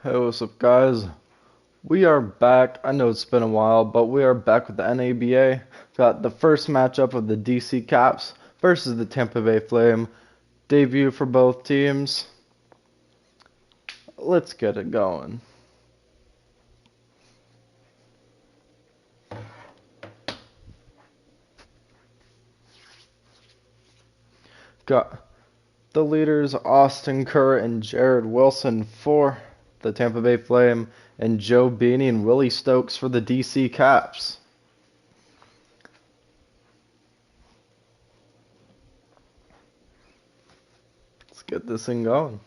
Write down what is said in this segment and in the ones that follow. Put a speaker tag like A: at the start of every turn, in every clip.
A: Hey, what's up, guys? We are back. I know it's been a while, but we are back with the NABA. Got the first matchup of the DC Caps versus the Tampa Bay Flame. Debut for both teams. Let's get it going. Got the leaders Austin Kerr and Jared Wilson for the Tampa Bay Flame, and Joe Beanie and Willie Stokes for the DC Caps. Let's get this thing going.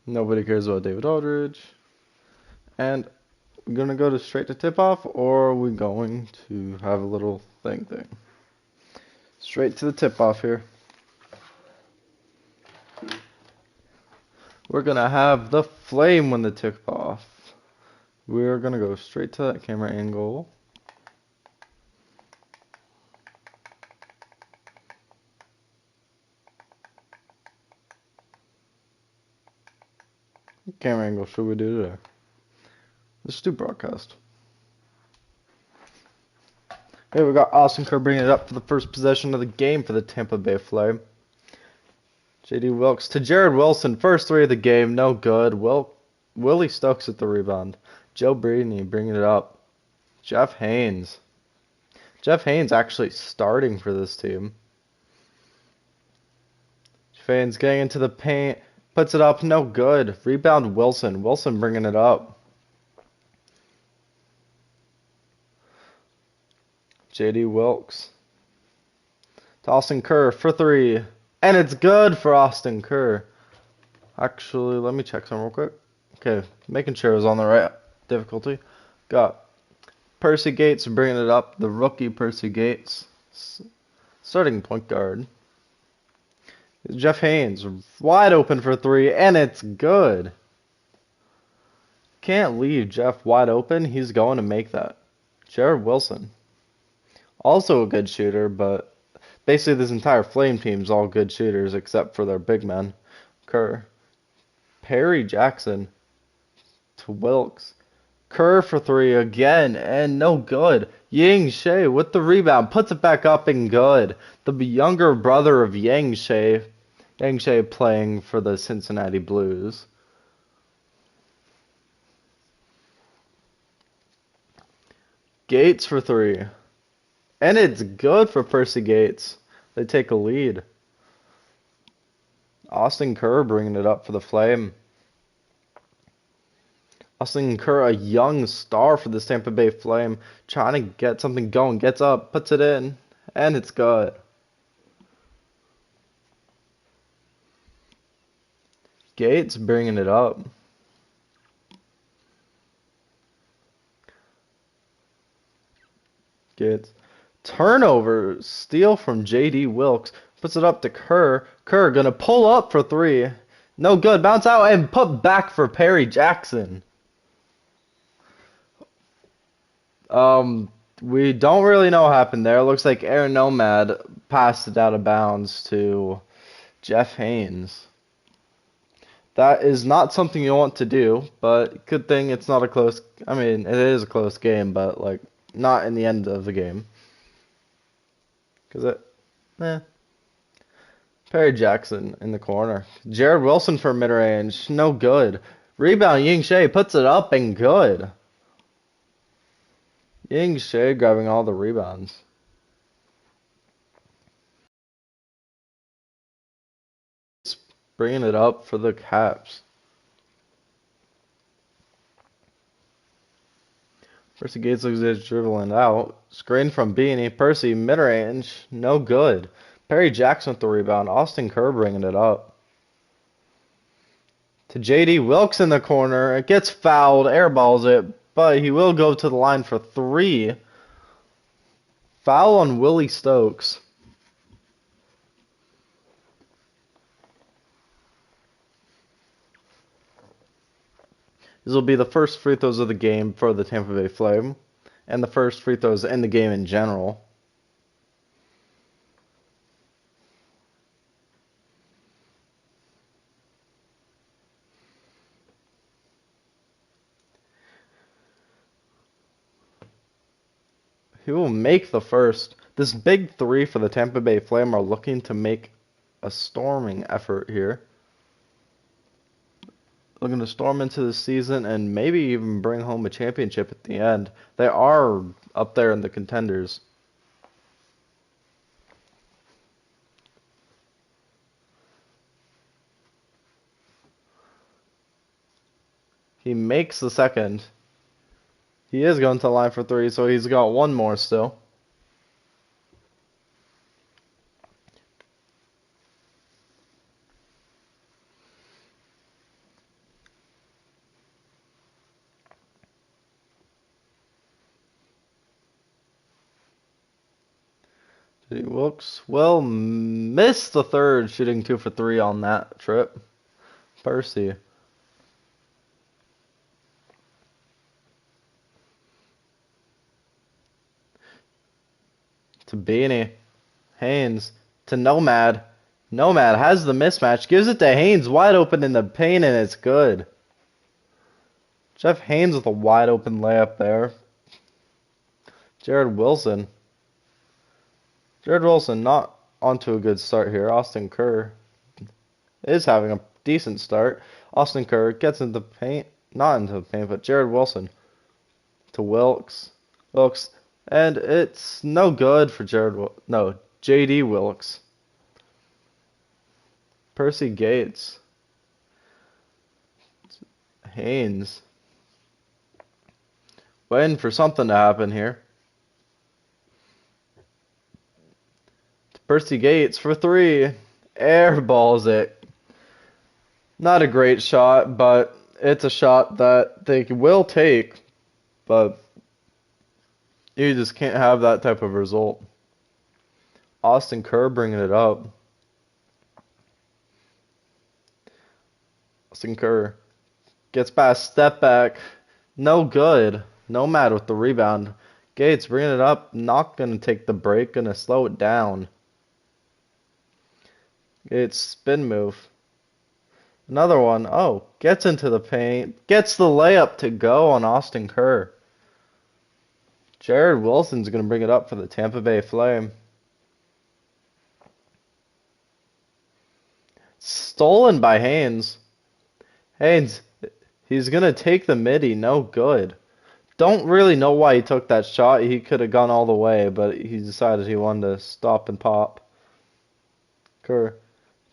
A: Nobody cares about David Aldridge. And we're going to go straight to tip-off, or are we going to have a little thing? Straight to the tip-off here. We're going to have the Flame win the tip-off. We're going to go straight to that camera angle. What camera angle should we do today? Let's do broadcast. Here we got Austin Kerr bringing it up for the first possession of the game for the Tampa Bay Flame. J.D. Wilkes to Jared Wilson. First three of the game, no good. Willie Stokes at the rebound. Joe Beanie bringing it up. Jeff Haynes. Jeff Haynes actually starting for this team. Jeff Haynes getting into the paint. Puts it up, no good. Rebound Wilson. Wilson bringing it up. J.D. Wilkes. To Austin Kerr for three. And it's good for Austin Kerr. Actually, let me check some real quick. Okay, making sure it was on the right difficulty. Got Percy Gates bringing it up. The rookie Percy Gates. Starting point guard. Jeff Haynes wide open for three, and it's good. Can't leave Jeff wide open. He's going to make that. Jared Wilson. Also a good shooter, but basically this entire Flame team's all good shooters except for their big men. Kerr. Perry Jackson to Wilkes. Kerr for three again, and no good. Yang Shea with the rebound. Puts it back up and good. The younger brother of Yang Shea. Yang Shea playing for the Cincinnati Blues. Gates for three. And it's good for Percy Gates. They take a lead. Austin Kerr bringing it up for the Flame. Austin Kerr, a young star for the Tampa Bay Flame, trying to get something going. Gets up, puts it in, and it's good. Gates bringing it up. Gates. Turnover, steal from J.D. Wilkes. Puts it up to Kerr. Kerr gonna pull up for three. No good. Bounce out and put back for Perry Jackson. We don't really know what happened there. It looks like Aaron Nomad passed it out of bounds to Jeff Haynes. That is not something you want to do, but good thing it's not a close... I mean, it is a close game, but, like, not in the end of the game. Perry Jackson in the corner. Jared Wilson for mid-range. No good. Rebound, Yang Shea puts it up and good. Yang Shea grabbing all the rebounds. Bringing it up for the Caps. Percy Gates looks like he's dribbling out. Screen from Beanie. Percy, mid-range. No good. Perry Jackson with the rebound. Austin Kerr bringing it up. To J.D. Wilkes in the corner. It gets fouled. Airballs it. But he will go to the line for three. Foul on Willie Stokes. This will be the first free throws of the game for the Tampa Bay Flame, and the first free throws in the game in general. He will make the first. This big three for the Tampa Bay Flame are looking to make a storming effort here. Looking to storm into the season and maybe even bring home a championship at the end. They are up there in the contenders. He makes the second. He is going to the line for three, so he's got one more still. J.D. Wilkes will miss the third, shooting 2 for 3 on that trip. Percy. To Beanie. Haynes. To Nomad. Nomad has the mismatch. Gives it to Haynes wide open in the paint, and it's good. Jeff Haynes with a wide open layup there. Jared Wilson. Jared Wilson not onto a good start here. Austin Kerr is having a decent start. Austin Kerr gets into the paint. Not into the paint, but Jared Wilson to Wilkes. Wilkes. And it's no good for J.D. Wilkes. Percy Gates. Haynes. Waiting for something to happen here. Percy Gates for 3. Airballs it. Not a great shot, but it's a shot that they will take. But you just can't have that type of result. Austin Kerr bringing it up. Austin Kerr gets past step back. No good. Nomad with the rebound. Gates bringing it up. Not going to take the break. Going to slow it down. It's spin move. Another one. Oh, gets into the paint. Gets the layup to go on Austin Kerr. Jared Wilson's going to bring it up for the Tampa Bay Flame. Stolen by Haynes. Haynes, he's going to take the midi. No good. Don't really know why he took that shot. He could have gone all the way, but he decided he wanted to stop and pop. Kerr.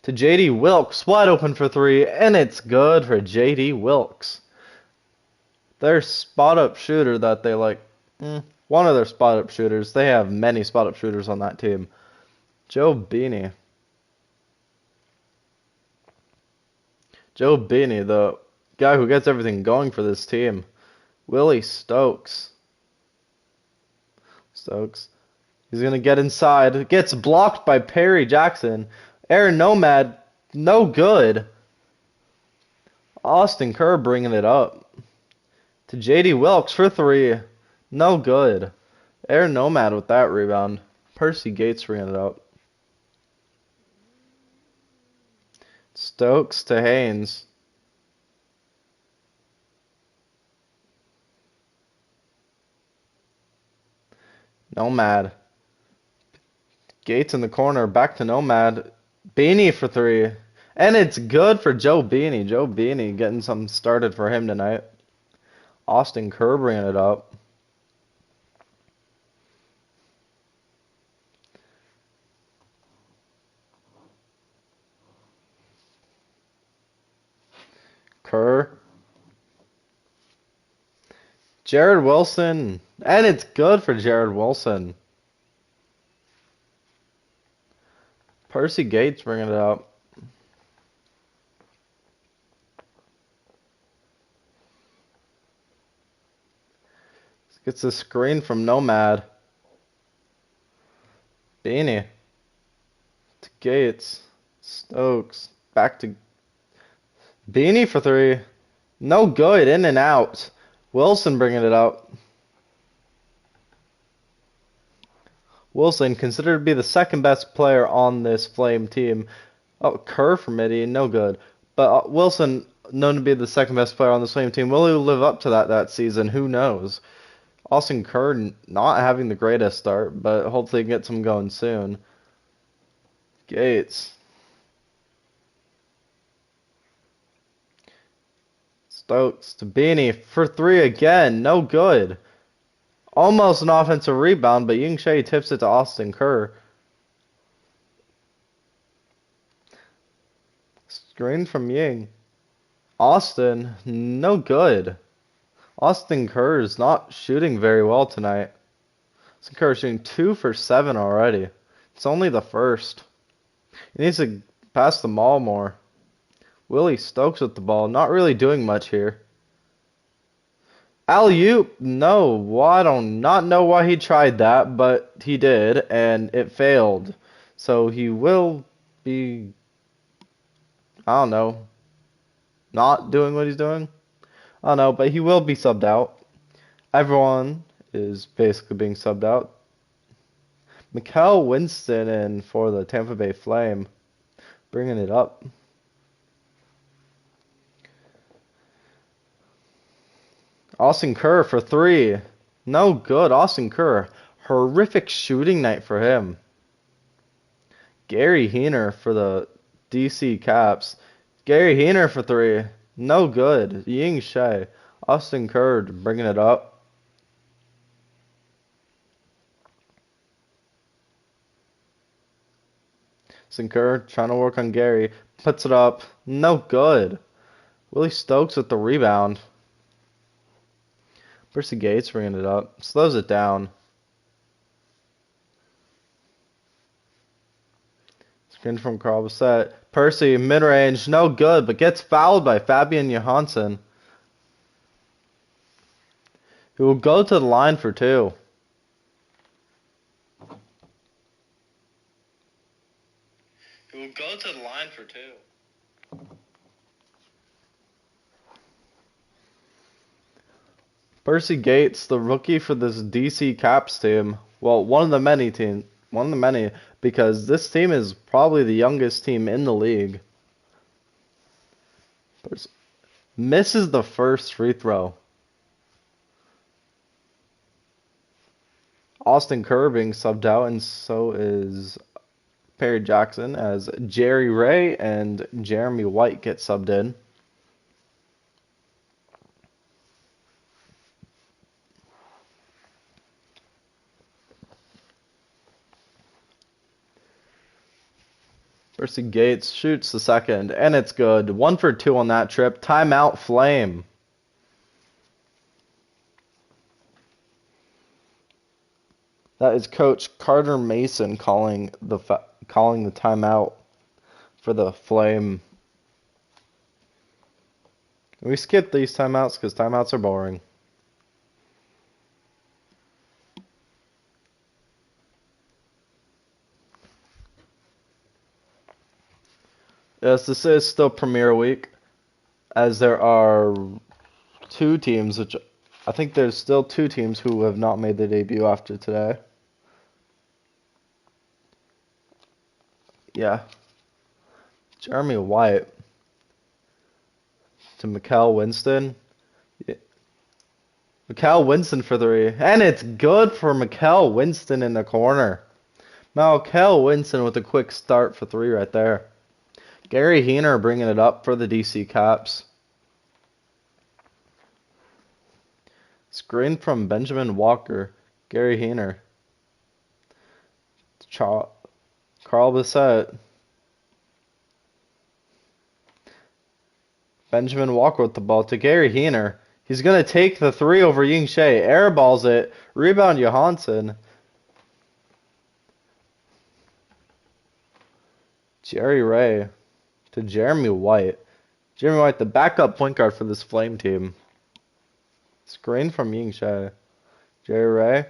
A: To J.D. Wilkes, wide open for 3, and it's good for J.D. Wilkes. Their spot-up shooter that they like, one of their spot-up shooters. They have many spot-up shooters on that team. Joe Beanie. Joe Beanie, the guy who gets everything going for this team. Willie Stokes. Stokes. He's going to get inside. Gets blocked by Perry Jackson. Air Nomad, no good. Austin Kerr bringing it up. To J.D. Wilkes for 3. No good. Air Nomad with that rebound. Percy Gates bringing it up. Stokes to Haynes. Nomad. Gates in the corner. Back to Nomad. Beanie for 3. And it's good for Joe Beanie. Joe Beanie getting something started for him tonight. Austin Kerr bringing it up. Kerr. Jared Wilson. And it's good for Jared Wilson. Percy Gates bringing it up. Gets a screen from Nomad. Beanie to Gates. Stokes. Back to Beanie for three. No good. In and out. Wilson bringing it up. Wilson, considered to be the second best player on this Flame team. Oh, Kerr for midi, no good. But Wilson, known to be the second best player on this Flame team, will he live up to that season? Who knows? Austin Kerr not having the greatest start, but hopefully he gets him going soon. Gates. Stokes to Beanie for three again, no good. Almost an offensive rebound, but Ying Shea tips it to Austin Kerr. Screen from Ying. Austin, no good. Austin Kerr is not shooting very well tonight. Austin Kerr is shooting 2 for 7 already. It's only the first. He needs to pass the ball more. Willie Stokes with the ball, not really doing much here. Alley-oop, no. Well, I do not know why he tried that, but he did, and it failed. So he will be, I don't know, not doing what he's doing. I don't know, but he will be subbed out. Everyone is basically being subbed out. Mikal Winston in for the Tampa Bay Flame, bringing it up. Austin Kerr for three. No good. Austin Kerr. Horrific shooting night for him. Gary Heener for the DC Caps. Gary Heener for three. No good. Ying Shea. Austin Kerr bringing it up. Austin Kerr trying to work on Gary. Puts it up. No good. Willie Stokes with the rebound. Percy Gates bringing it up. Slows it down. Screen from Carl Bassett. Percy, mid-range, no good, but gets fouled by Fabian Johansson, who will go to the line for two. Percy Gates, the rookie for this DC Caps team. Well, one of the many, because this team is probably the youngest team in the league. Misses the first free throw. Austin Kerr being subbed out, and so is Perry Jackson, as Jerry Ray and Jeremy White get subbed in. Percy Gates shoots the second, and it's good. 1 for 2 on that trip. Timeout, Flame. That is Coach Carter Mason calling the timeout for the Flame. We skip these timeouts because timeouts are boring. Yes, this is still Premier Week, as there are two teams, which I think there's still two teams who have not made their debut after today. Yeah. Jeremy White to Mikal Winston. Yeah. Mikal Winston for three, and it's good for Mikal Winston in the corner. Mikal Winston with a quick start for three right there. Gary Heener bringing it up for the DC Caps. Screen from Benjamin Walker. Gary Heener. Carl Bassett. Benjamin Walker with the ball to Gary Heener. He's going to take the three over Ying Shea. Airballs it. Rebound Johansson. Jerry Ray to Jeremy White. Jeremy White, the backup point guard for this Flame team. Screen from Ying Shea. Jerry Ray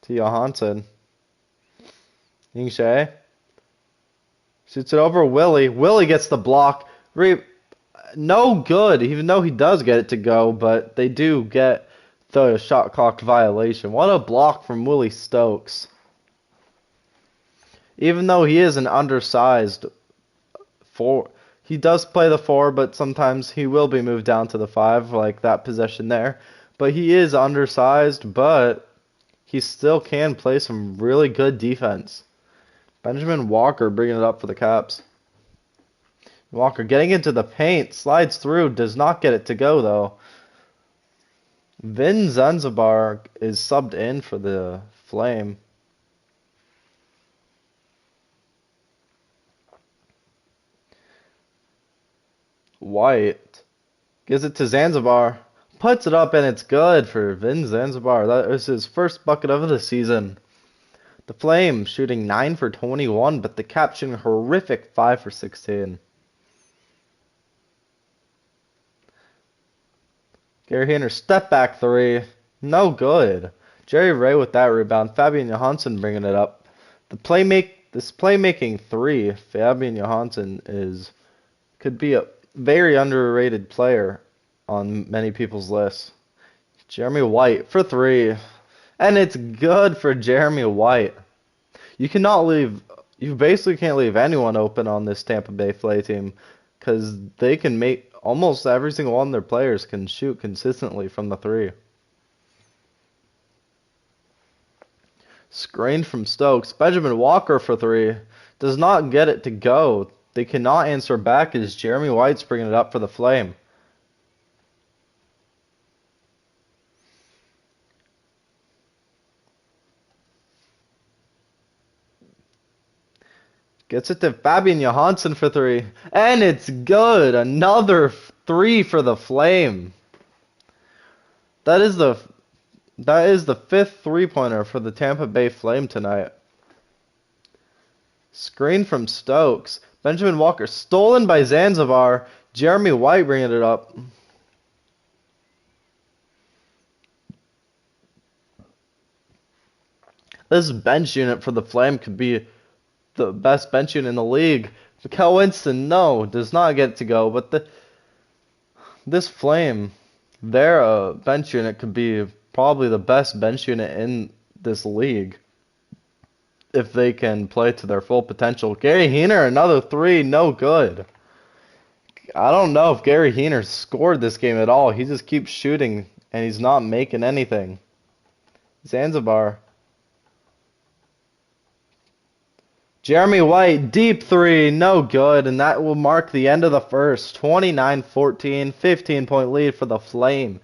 A: to Johansson. Ying Shea shoots it over Willie. Willie gets the block. No good, even though he does get it to go, but they do get the shot clock violation. What a block from Willie Stokes. Even though he is an undersized four, he does play the 4, but sometimes he will be moved down to the 5, like that possession there. But he is undersized, but he still can play some really good defense. Benjamin Walker bringing it up for the Caps. Walker getting into the paint, slides through, does not get it to go though. Vin Zanzibar is subbed in for the Flame. White gives it to Zanzibar, puts it up, and it's good for Vin Zanzibar. That was his first bucket of the season. The Flame shooting 9 for 21, but the Caps shooting a horrific 5 for 16. Gary Hayner step back 3, no good. Jerry Ray with that rebound. Fabian Johansson bringing it up. This playmaking 3, Fabian Johansson could be a very underrated player on many people's lists. Jeremy White for 3. And it's good for Jeremy White. You basically can't leave anyone open on this Tampa Bay Flay team because they can make almost every single one of their players can shoot consistently from the 3. Screen from Stokes. Benjamin Walker for 3. Does not get it to go. They cannot answer back as Jeremy White's bringing it up for the Flame. Gets it to Fabian Johansson for 3. And it's good. Another 3 for the Flame. That is the 5th three-pointer for the Tampa Bay Flame tonight. Screen from Stokes. Benjamin Walker stolen by Zanzibar. Jeremy White bringing it up. This bench unit for the Flame could be the best bench unit in the league. Mikal Winston, no, does not get to go. But this Flame, their bench unit could be probably the best bench unit in this league if they can play to their full potential. Gary Heener, another 3, no good. I don't know if Gary Heener scored this game at all. He just keeps shooting, and he's not making anything. Zanzibar. Jeremy White, deep 3, no good, and that will mark the end of the first. 29-14, 15-point lead for the Flame.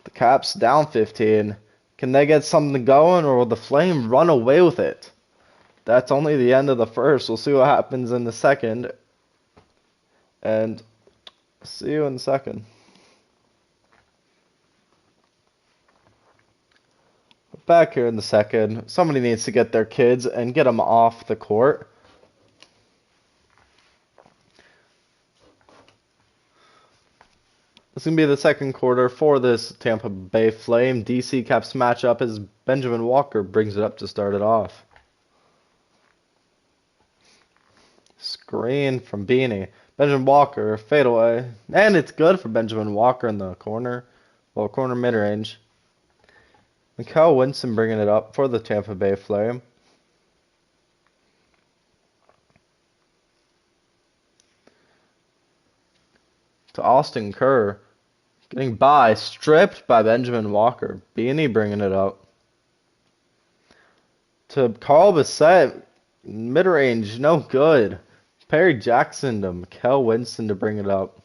A: The Caps down 15. Can they get something going, or will the Flame run away with it? That's only the end of the first. We'll see what happens in the second. And see you in the second. Back here in the second. Somebody needs to get their kids and get them off the court. This is going to be the second quarter for this Tampa Bay Flame DC Caps matchup as Benjamin Walker brings it up to start it off. Screen from Beanie. Benjamin Walker, fadeaway. And it's good for Benjamin Walker in the corner. Well, corner mid-range. Mikal Winston bringing it up for the Tampa Bay Flame. To Austin Kerr. Getting by, stripped by Benjamin Walker. Beanie bringing it up. To Carl Bassett, mid-range, no good. Perry Jackson to Mikal Winston to bring it up.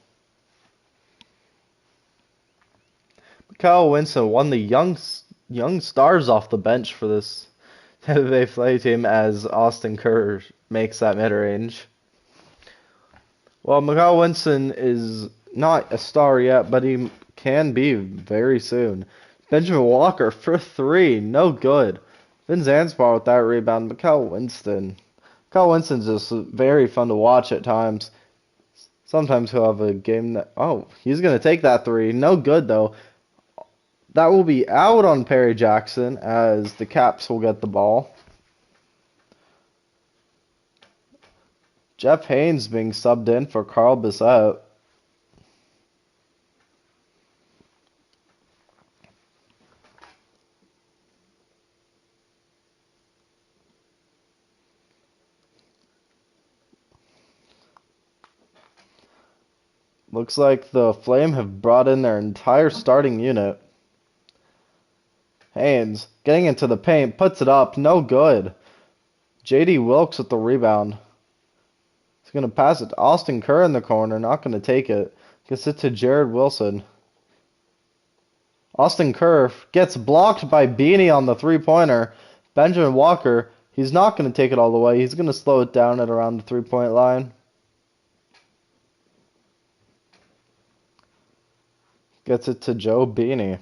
A: Mikal Winston won the young stars off the bench for this Tampa Bay Flay team as Austin Kerr makes that mid-range. Well, Mikal Winston is not a star yet, but he can be very soon. Benjamin Walker for 3, no good. Vin Zanzibar with that rebound. Mikal Winston's just very fun to watch at times. Sometimes he'll have a game that... Oh, he's going to take that 3. No good, though. That will be out on Perry Jackson as the Caps will get the ball. Jeff Haynes being subbed in for Carl Bissett. Looks like the Flame have brought in their entire starting unit. Haynes getting into the paint, puts it up, no good. J.D. Wilkes with the rebound. He's going to pass it to Austin Kerr in the corner, not going to take it. Gets it to Jared Wilson. Austin Kerr gets blocked by Beanie on the three-pointer. Benjamin Walker, he's not going to take it all the way. He's going to slow it down at around the three-point line. Gets it to Joe Beanie.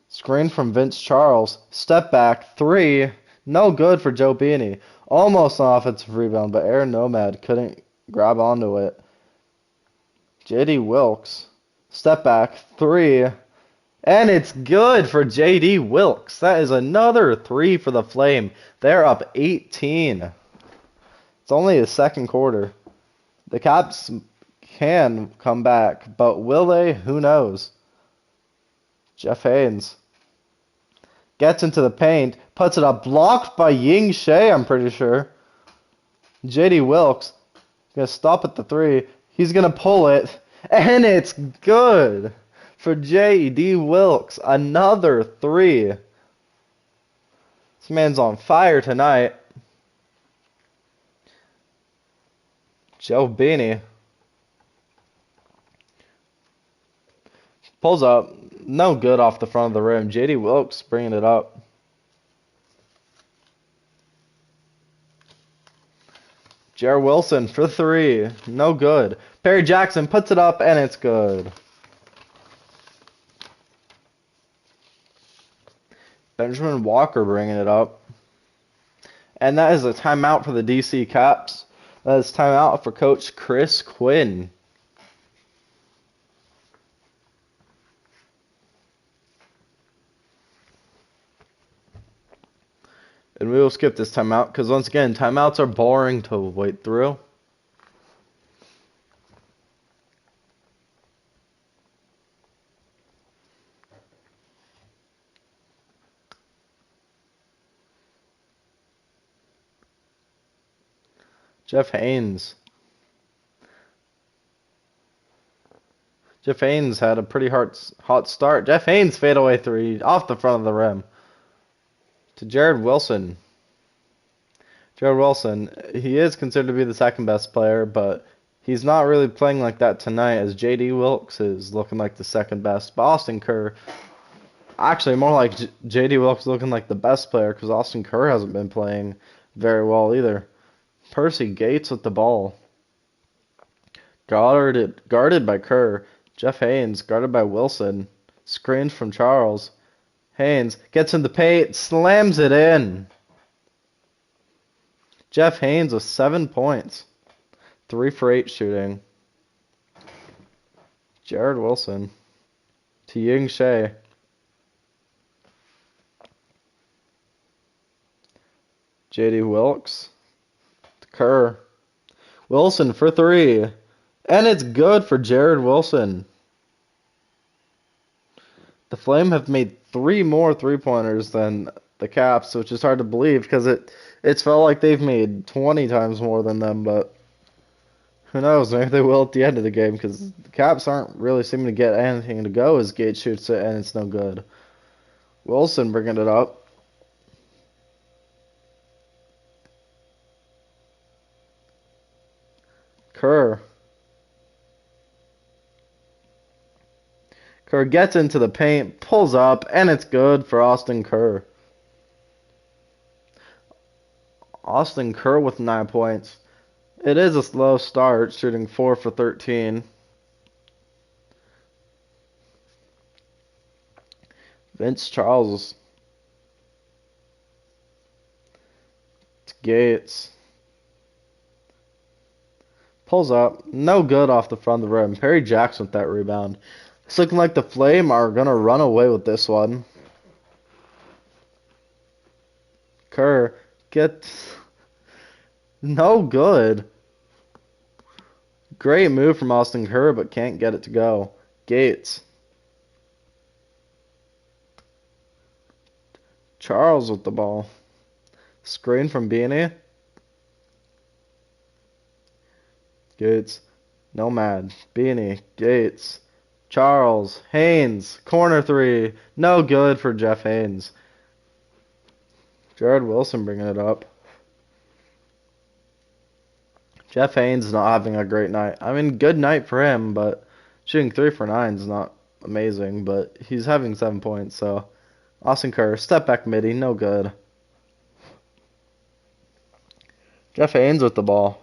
A: Screen from Vince Charles. Step back, three. No good for Joe Beanie. Almost an offensive rebound, but Aaron Nomad couldn't grab onto it. J.D. Wilkes. Step back, three. And it's good for J.D. Wilkes. That is another three for the Flame. They're up 18. It's only the second quarter. The Caps can come back, but will they? Who knows? Jeff Haynes gets into the paint, puts it up, blocked by Ying Shea, I'm pretty sure. J.D. Wilkes going to stop at the three. He's going to pull it, and it's good for J.D. Wilkes. Another three. This man's on fire tonight. Joe Beanie pulls up. No good off the front of the rim. J.D. Wilkes bringing it up. Jared Wilson for three. No good. Perry Jackson puts it up, and it's good. Benjamin Walker bringing it up. And that is a timeout for the DC Caps. That is timeout for Coach Chris Quinn. And we will skip this timeout because, once again, timeouts are boring to wait through. Jeff Haynes. Jeff Haynes had a pretty hot start. Jeff Haynes fadeaway three off the front of the rim. To Jared Wilson. Jared Wilson, he is considered to be the second best player, but he's not really playing like that tonight, as J.D. Wilkes is looking like the second best. But Austin Kerr, actually more like J.D. Wilkes looking like the best player, because Austin Kerr hasn't been playing very well either. Percy Gates with the ball. Guarded by Kerr. Jeff Haynes guarded by Wilson. Screened from Charles. Haynes gets in the paint, slams it in. Jeff Haynes with 7 points. 3 for 8 shooting. Jared Wilson to Ying Shea. J.D. Wilkes to Kerr. Wilson for 3. And it's good for Jared Wilson. The Flame have made 3 more three-pointers than the Caps, which is hard to believe because it's felt like they've made 20 times more than them, but who knows? Maybe they will at the end of the game because the Caps aren't really seeming to get anything to go as Gates shoots it, and it's no good. Wilson bringing it up. Kerr. Kerr gets into the paint, pulls up, and it's good for Austin Kerr. Austin Kerr with 9 points. It is a slow start, shooting 4 for 13. Vince Charles. It's Gates. Pulls up. No good off the front of the rim. Perry Jackson with that rebound. It's looking like the Flame are going to run away with this one. Kerr gets no good. Great move from Austin Kerr, but can't get it to go. Gates. Charles with the ball. Screen from Beanie. Gates. Nomad. Beanie. Gates. Charles. Haynes. Corner three. No good for Jeff Haynes. Jared Wilson bringing it up. Jeff Haynes not having a great night. I mean, good night for him, but shooting 3 for 9 is not amazing, but he's having 7 points, so Austin Kerr, step back midi, no good. Jeff Haynes with the ball.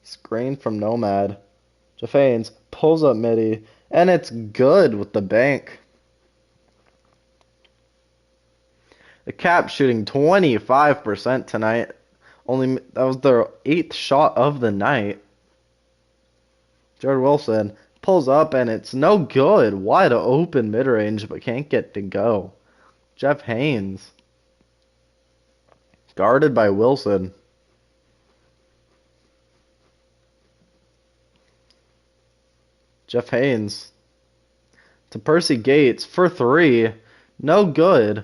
A: Screen from Nomad. Jeff Haynes pulls up midi, and it's good with the bank. The Caps shooting 25% tonight. That was their 8th shot of the night. Jared Wilson pulls up and it's no good. Wide open mid-range, but can't get to go. Jeff Haynes. Guarded by Wilson. Jeff Haynes. To Percy Gates for 3. No good.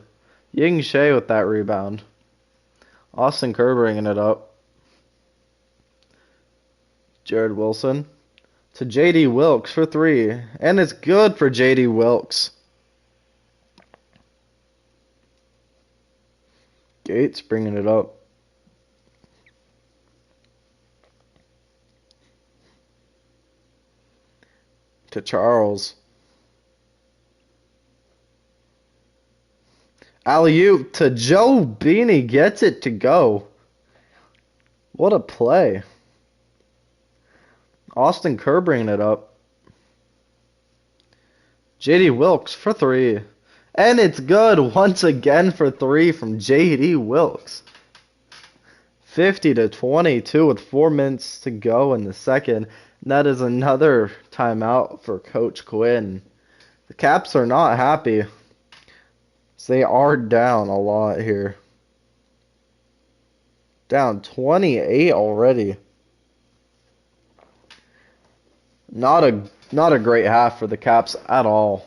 A: Ying Shea with that rebound. Austin Kerr bringing it up. Jared Wilson. To J.D. Wilkes for 3. And it's good for J.D. Wilkes. Gates bringing it up. To Charles. Alley-oop to Joe Beanie. Gets it to go. What a play. Austin Kerr bringing it up. J.D. Wilkes for 3. And it's good once again for 3 from J.D. Wilkes. 50-22 with 4 minutes to go in the second. And that is another timeout for Coach Quinn. The Caps are not happy. They are down a lot here. Down 28 already. Not a great half for the Caps at all.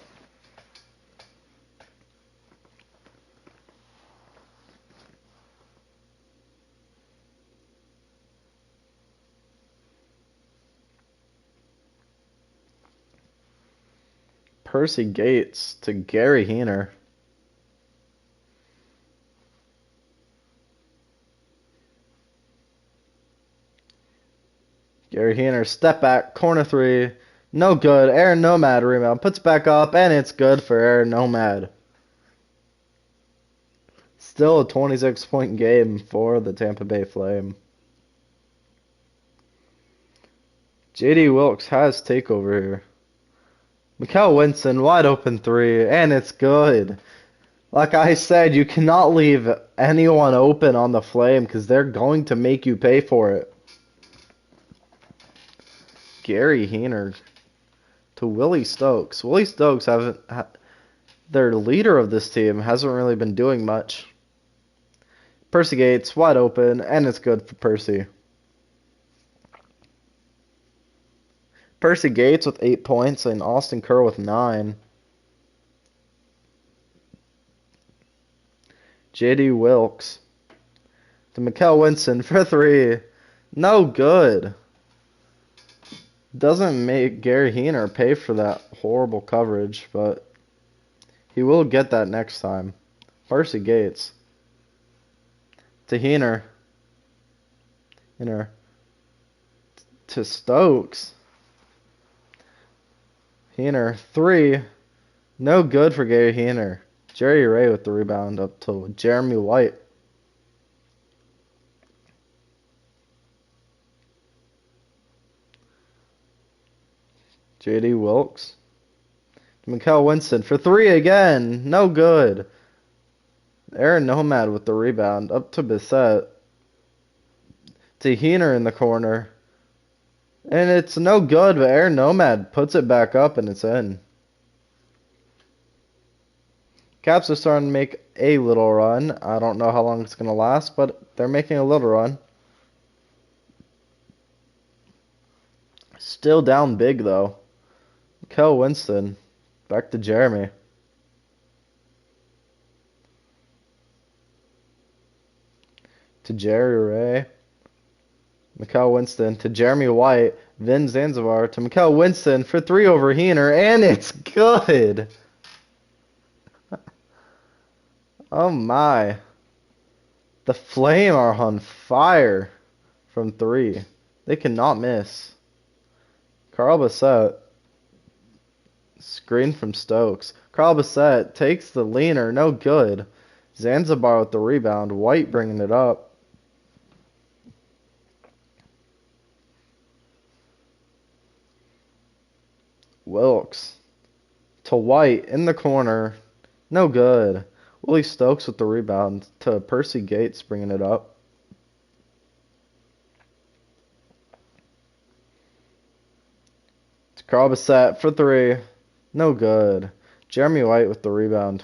A: Percy Gates to Gary Heener. Gary Heener, step back, corner 3, no good. Aaron Nomad rebound, puts back up, and it's good for Aaron Nomad. Still a 26-point game for the Tampa Bay Flame. J.D. Wilkes has takeover here. Mikal Winston, wide open 3, and it's good. Like I said, you cannot leave anyone open on the Flame because they're going to make you pay for it. Gary Heener to Willie Stokes. Willie Stokes their leader of this team hasn't really been doing much. Percy Gates wide open, and it's good for Percy. Percy Gates with 8 points and Austin Kerr with 9. J.D. Wilkes to Mikal Winston for 3. No good. Doesn't make Gary Heener pay for that horrible coverage, but he will get that next time. Percy Gates to Heener. Heener to Stokes. Heener 3. No good for Gary Heener. Jerry Ray with the rebound up to Jeremy White. J.D. Wilkes. Mikal Winston for 3 again. No good. Aaron Nomad with the rebound. Up to Bissett. To Heener in the corner. And it's no good, but Aaron Nomad puts it back up and it's in. Caps are starting to make a little run. I don't know how long it's going to last, but they're making a little run. Still down big, though. Kel Winston. Back to Jeremy. To Jerry Ray. Mikal Winston to Jeremy White. Vin Zanzibar to Mikal Winston for 3 over Heener, and it's good! Oh my. The Flame are on fire from 3. They cannot miss. Carl Bassett. Screen from Stokes. Carl Bassett takes the leaner, no good. Zanzibar with the rebound. White bringing it up. Wilkes to White in the corner. No good. Willie Stokes with the rebound to Percy Gates bringing it up. To Carl Bassett for 3. No good. Jeremy White with the rebound.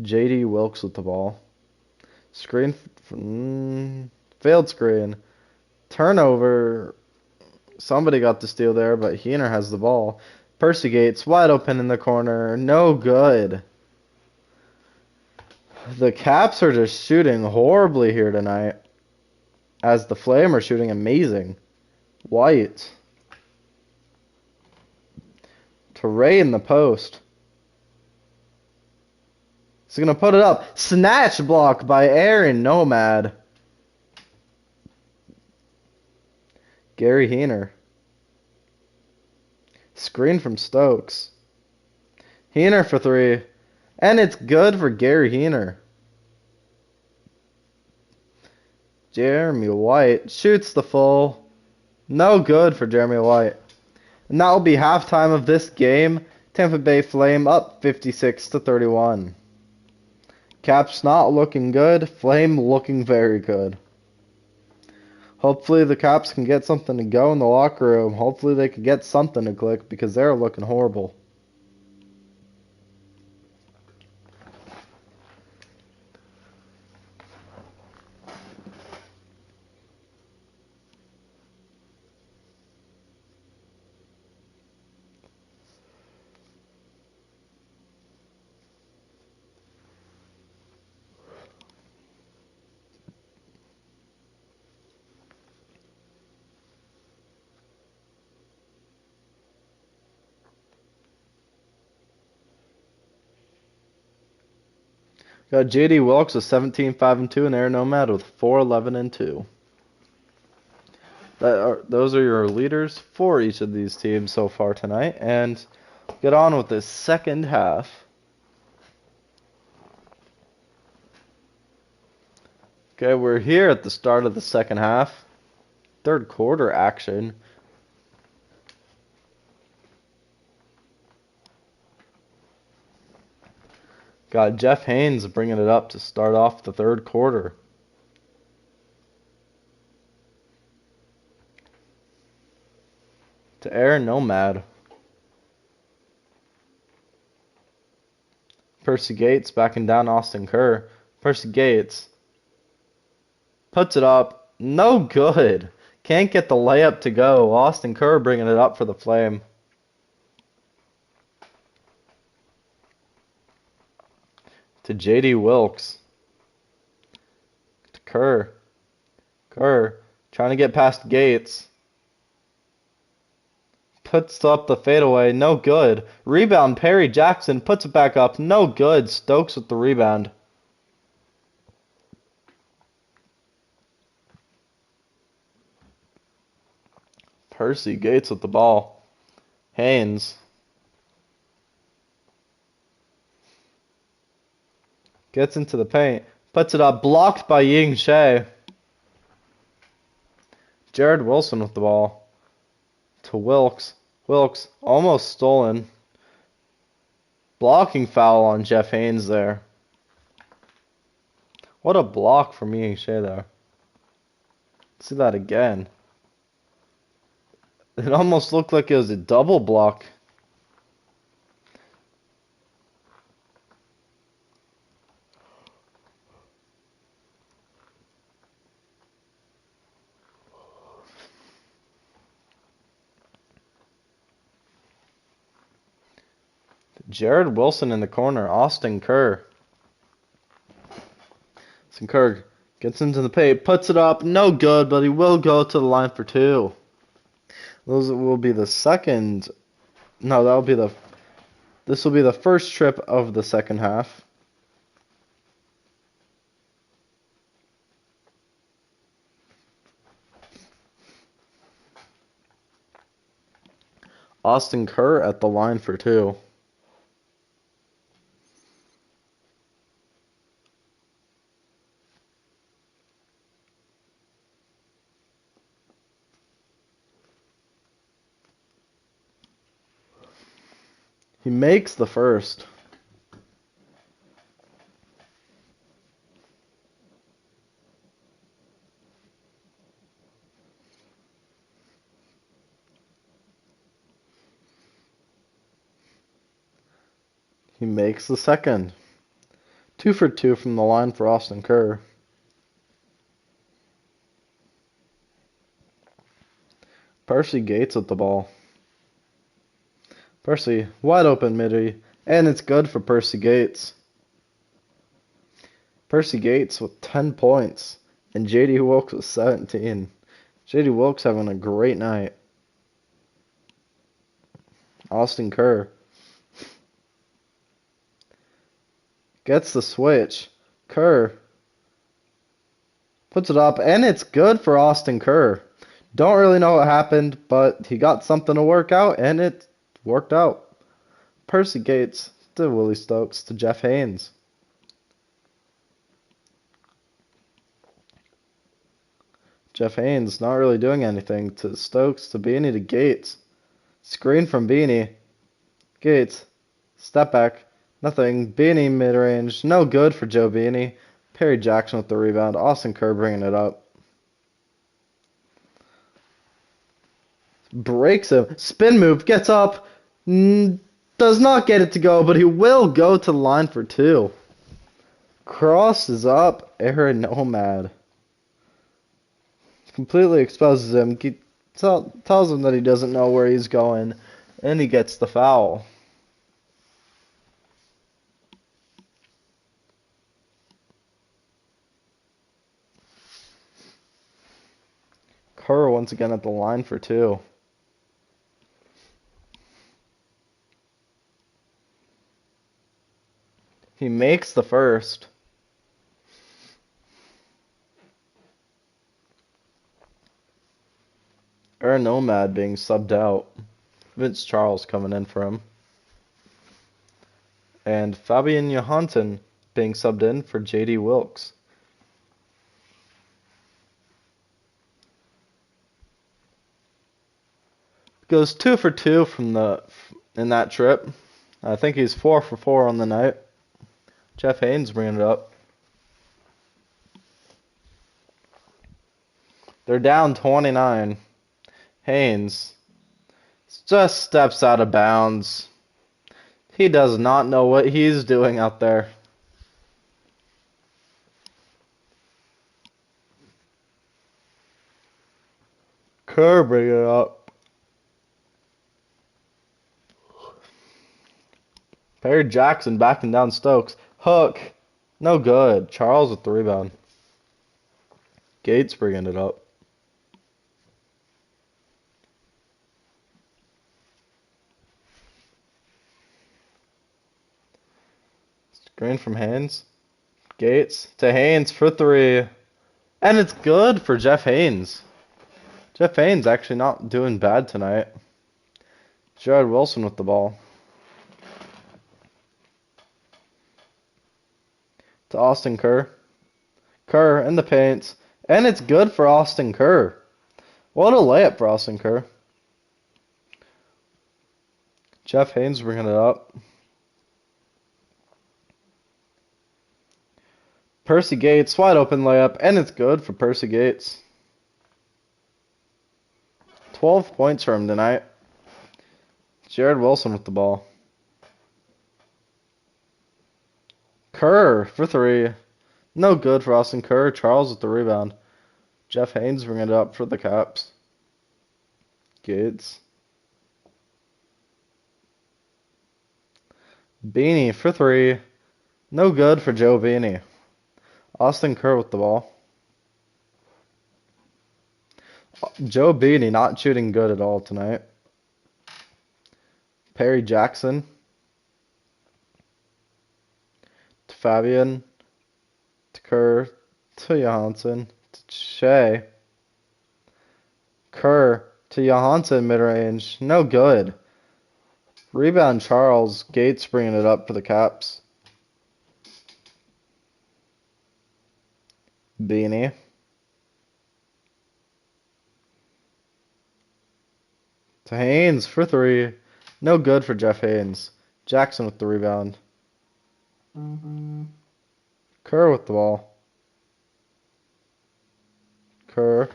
A: J.D. Wilkes with the ball. Screen. Failed screen. Turnover. Somebody got the steal there, but Heener has the ball. Percy Gates wide open in the corner. No good. The Caps are just shooting horribly here tonight, as the Flame are shooting amazing. White. To Ray in the post. He's going to put it up. Snatch block by Aaron Nomad. Gary Heener. Screen from Stokes. Heener for 3. And it's good for Gary Heener. Jeremy White shoots the full. No good for Jeremy White. And that will be halftime of this game. Tampa Bay Flame up 56-31. Caps not looking good. Flame looking very good. Hopefully the Caps can get something to go in the locker room. Hopefully they can get something to click because they're looking horrible. Got J.D. Wilkes with 17-5-2 and Aaron Nomad with 4-11-2. Those are your leaders for each of these teams so far tonight. And get on with this second half. Okay, we're here at the start of the second half. Third quarter action. Got Jeff Haynes bringing it up to start off the third quarter. To Aaron Nomad. Percy Gates backing down Austin Kerr. Percy Gates puts it up. No good. Can't get the layup to go. Austin Kerr bringing it up for the Flame. To J.D. Wilkes. To Kerr. Kerr trying to get past Gates. Puts up the fadeaway. No good. Rebound. Perry Jackson puts it back up. No good. Stokes with the rebound. Percy Gates with the ball. Haynes. Gets into the paint. Puts it up. Blocked by Ying Shea. Jared Wilson with the ball. To Wilkes. Wilkes almost stolen. Blocking foul on Jeff Haynes there. What a block from Ying Shea there. Let's see that again. It almost looked like it was a double block. Jared Wilson in the corner. Austin Kerr. Austin Kerr gets into the paint, puts it up. No good, but he will go to the line for two. Those will be the second. No, that'll be the. This will be the first trip of the second half. Austin Kerr at the line for two. He makes the first. He makes the second. 2 for 2 from the line for Austin Kerr. Percy Gates with the ball. Percy, wide open middy, and it's good for Percy Gates. Percy Gates with 10 points, and J.D. Wilkes with 17. J.D. Wilkes having a great night. Austin Kerr gets the switch. Kerr puts it up, and it's good for Austin Kerr. Don't really know what happened, but he got something to work out, and it worked out. Percy Gates to Willie Stokes to Jeff Haynes. Jeff Haynes not really doing anything to Stokes to Beanie to Gates. Screen from Beanie. Gates. Step back. Nothing. Beanie mid-range. No good for Joe Beanie. Perry Jackson with the rebound. Austin Kerr bringing it up. Breaks him. Spin move. Gets up. Does not get it to go, but he will go to the line for two. Crosses up. Aaron Nomad. Completely exposes him. Tells him that he doesn't know where he's going. And he gets the foul. Kerr once again at the line for two. He makes the first. Aaron Nomad being subbed out. Vince Charles coming in for him. And Fabian Johansson being subbed in for J.D. Wilkes. Goes 2 for 2 in that trip. I think he's 4 for 4 on the night. Jeff Haynes bringing it up. They're down 29. Haynes just steps out of bounds. He does not know what he's doing out there. Kerr bringing it up. Perry Jackson backing down Stokes. Hook. No good. Charles with the rebound. Gates bringing it up. Screen from Haynes. Gates to Haynes for three. And it's good for Jeff Haynes. Jeff Haynes actually not doing bad tonight. Jared Wilson with the ball. To Austin Kerr. Kerr in the paint. And it's good for Austin Kerr. What a layup for Austin Kerr. Jeff Haynes bringing it up. Percy Gates, wide open layup, and it's good for Percy Gates. 12 points for him tonight. Jared Wilson with the ball. Kerr for three. No good for Austin Kerr. Charles with the rebound. Jeff Haynes bringing it up for the Caps. Gates. Beanie for three. No good for Joe Beanie. Austin Kerr with the ball. Joe Beanie not shooting good at all tonight. Perry Jackson. To Fabian. To Kerr. To Johansson. To Shea. Kerr to Johansson mid-range. No good. Rebound Charles. Gates bringing it up for the Caps. Beanie. To Haynes for three. No good for Jeff Haynes. Jackson with the rebound. Kerr with the ball. Kerr.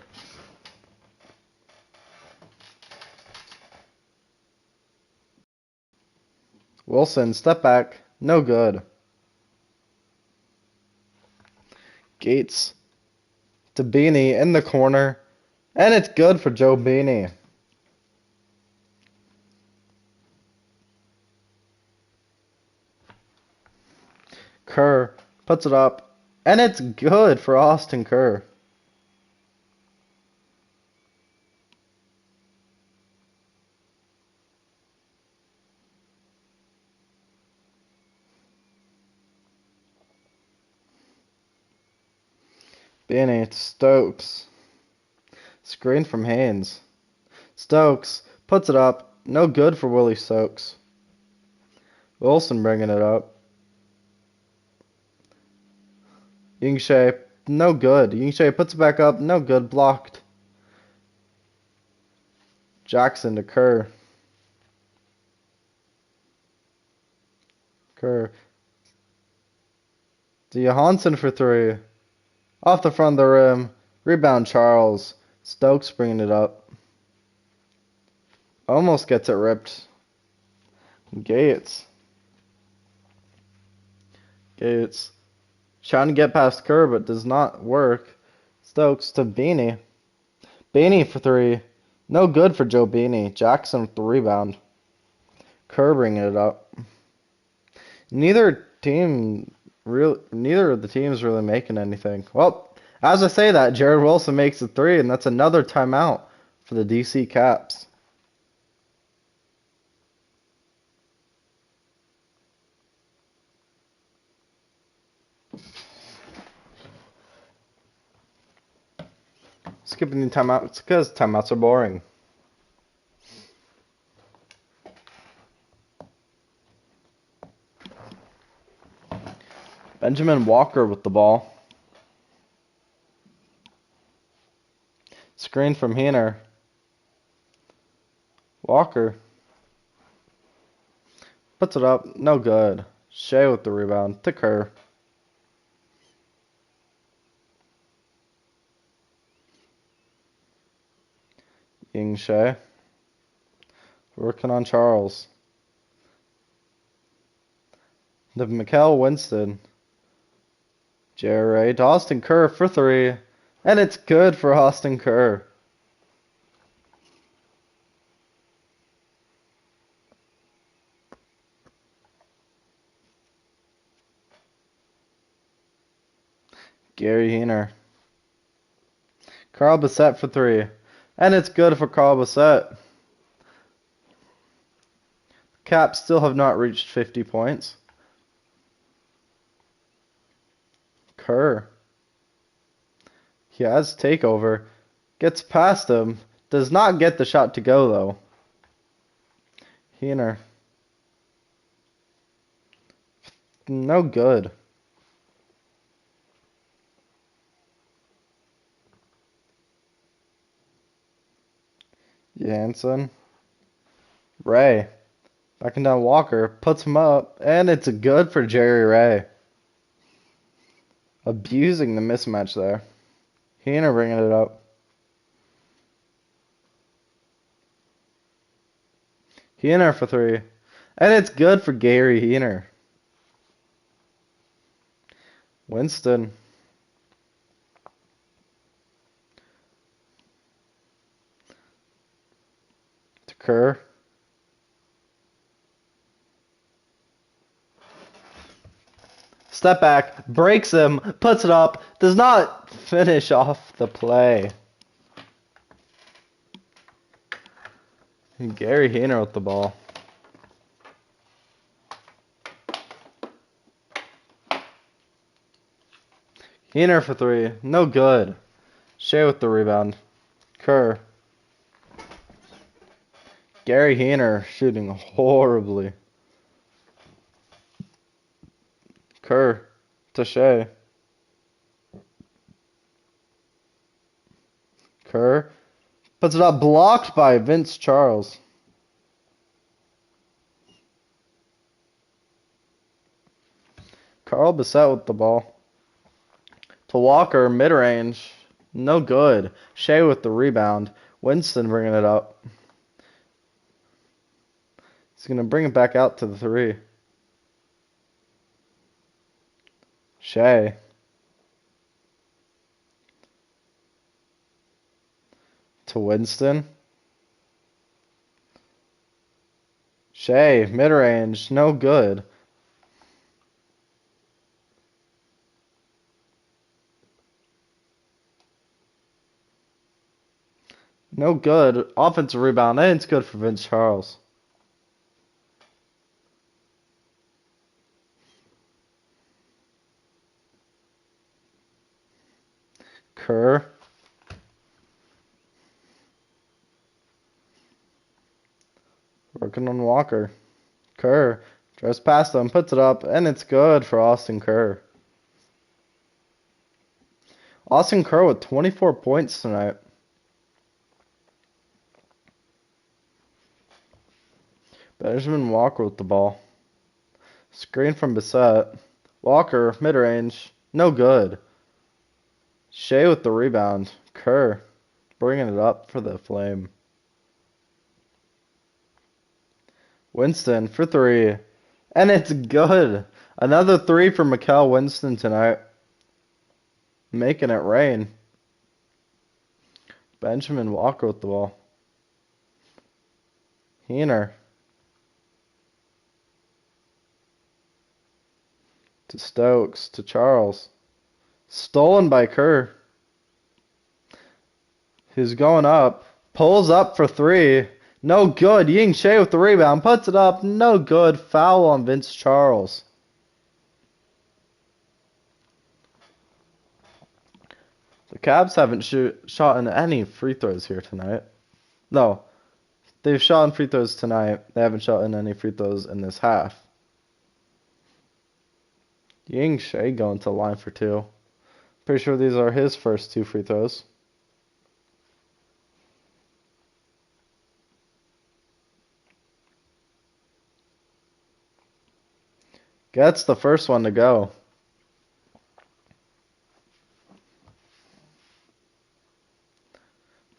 A: Wilson, step back. No good. Gates to Beanie in the corner. And it's good for Joe Beanie. Kerr puts it up. And it's good for Austin Kerr. Beanie to Stokes. Screen from Haynes. Stokes puts it up. No good for Willie Stokes. Wilson bringing it up. Yingshea, no good. Yingshea puts it back up. No good. Blocked. Jackson to Kerr. Kerr. To Johansson for three. Off the front of the rim. Rebound Charles. Stokes bringing it up. Almost gets it ripped. Gates. Gates. Trying to get past Kerr, but does not work. Stokes to Beanie. Beanie for three. No good for Joe Beanie. Jackson with the rebound. Kerr bringing it up. Neither of the teams really making anything. Well, as I say that, Jared Wilson makes a three, and that's another timeout for the DC Caps. Skipping the timeouts because timeouts are boring. Benjamin Walker with the ball. Screen from Heener. Walker. Puts it up. No good. Shea with the rebound. To Kerr. Shea. Working on Charles. The Mikal Winston. Jerry. To Austin Kerr for three. And it's good for Austin Kerr. Gary Heener. Carl Bassett for three. And it's good for Carl Bassett. Caps still have not reached 50 points. Kerr. He has takeover. Gets past him. Does not get the shot to go, though. Heener. No good. Jansen. Ray. Backing down Walker. Puts him up. And it's good for Jerry Ray. Abusing the mismatch there. Heener bringing it up. Heener for three. And it's good for Gary Heener. Winston. To Kerr. Step back, breaks him, puts it up, does not finish off the play. Gary Hayner with the ball. Hayner for three. No good. Shea with the rebound. Kerr. Gary Hayner shooting horribly. Kerr to Shea. Kerr puts it up, blocked by Vince Charles. Carl Bissett with the ball. To Walker, mid-range. No good. Shea with the rebound. Winston bringing it up. He's going to bring it back out to the three. Shea. To Winston. Shea, mid-range. No good. No good. Offensive rebound. And it's good for Vince Charles. Kerr. Working on Walker. Kerr drives past him, puts it up, and it's good for Austin Kerr. Austin Kerr with 24 points tonight. Benjamin Walker with the ball. Screen from Bissett. Walker, mid-range. No good. Shea with the rebound. Kerr bringing it up for the Flame. Winston for three. And it's good. Another three for Mikal Winston tonight. Making it rain. Benjamin Walker with the ball. Heener. To Stokes. To Charles. Stolen by Kerr. Who's going up. Pulls up for three. No good. Ying Shea with the rebound. Puts it up. No good. Foul on Vince Charles. The Cavs haven't shot in any free throws here tonight. No. They've shot in free throws tonight. They haven't shot in any free throws in this half. Ying Shea going to the line for two. Pretty sure these are his first two free throws. Gets the first one to go.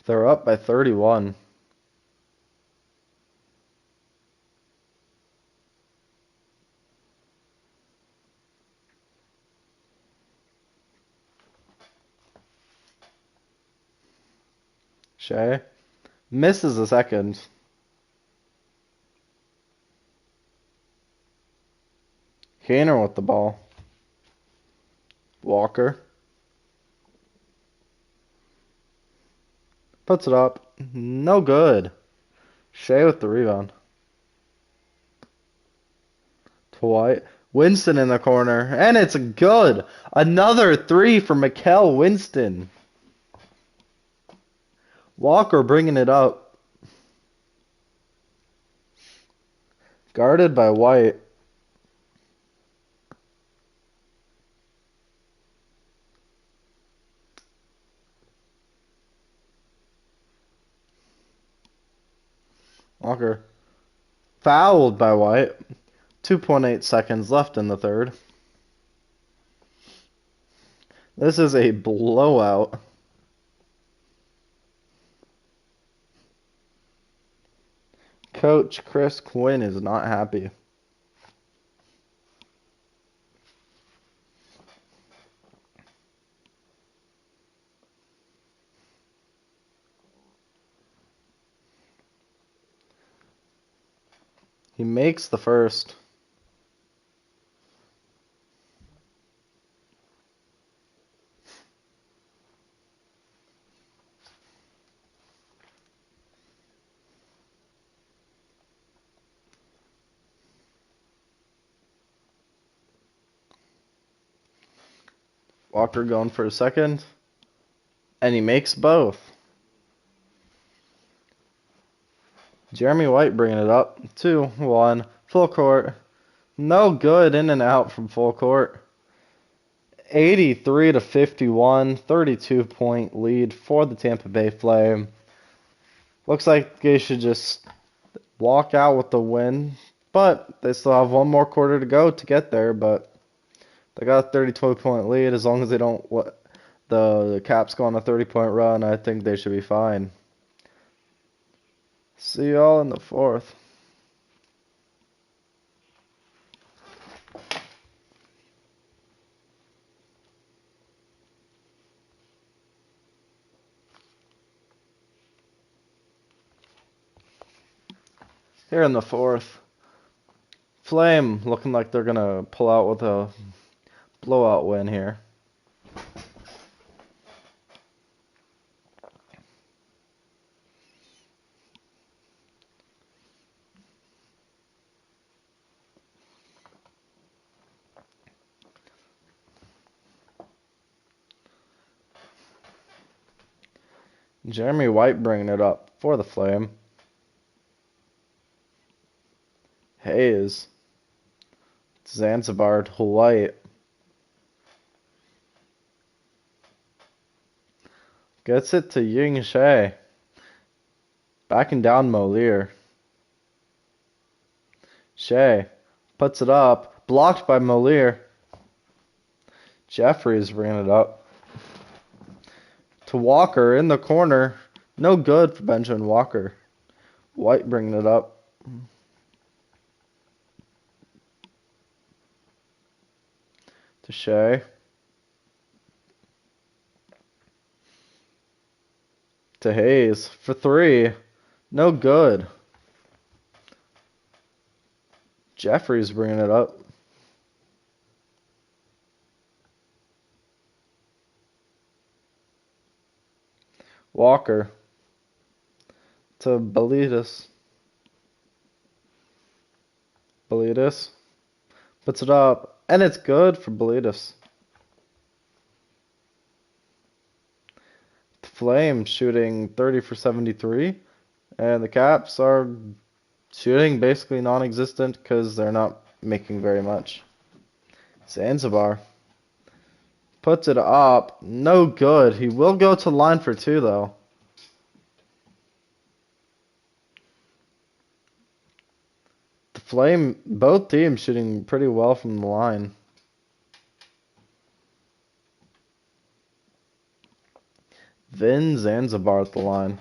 A: They're up by 31. Shea misses a second. Hayner with the ball. Walker. Puts it up. No good. Shea with the rebound. To White. Winston in the corner. And it's good. Another three for Mikal Winston. Walker bringing it up. Guarded by White. Walker fouled by White. 2.8 seconds left in the third. This is a blowout. Coach Chris Quinn is not happy. He makes the first. Walker going for a second. And he makes both. Jeremy White bringing it up. 2-1. Full court. No good, in and out from full court. 83 to 51, 32-point lead for the Tampa Bay Flame. Looks like they should just walk out with the win, but they still have one more quarter to go to get there. But they got a 32-point lead. As long as they don't let the Caps go on a 30-point run, I think they should be fine. See y'all in the fourth. Here in the fourth, Flame looking like they're going to pull out with a blowout win here. Jeremy White bringing it up for the Flame. Hayes. Zanzibar to White. Gets it to Ying Shea. Backing down Moliere. Shea puts it up. Blocked by Moliere. Jeffries bringing it up. To Walker in the corner. No good for Benjamin Walker. White bringing it up. To Shea. To Hayes for 3. No good. Jeffries bringing it up. Walker to Belidis. Belidis puts it up, and it's good for Belidis. The Flames shooting 30 for 73, and the Caps are shooting basically non-existent because they're not making very much. Zanzibar puts it up. No good. He will go to the line for 2, though. The Flame, both teams shooting pretty well from the line. Vin Zanzibar at the line.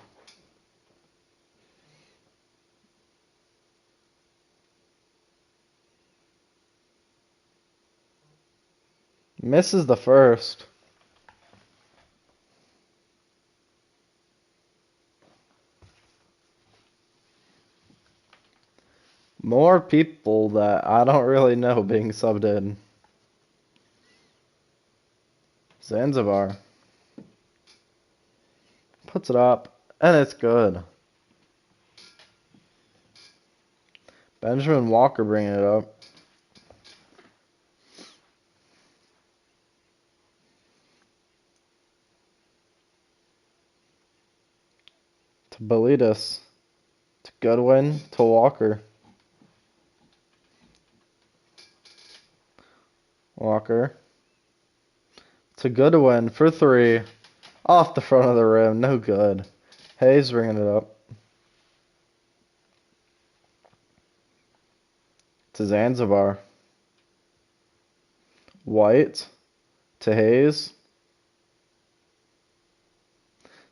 A: Misses the first. More people that I don't really know being subbed in. Zanzibar puts it up, and it's good. Benjamin Walker bringing it up. To Belidis. To Goodwin. To Walker. Walker. To Goodwin for 3. Off the front of the rim. No good. Hayes bringing it up. To Zanzibar. White. To Hayes.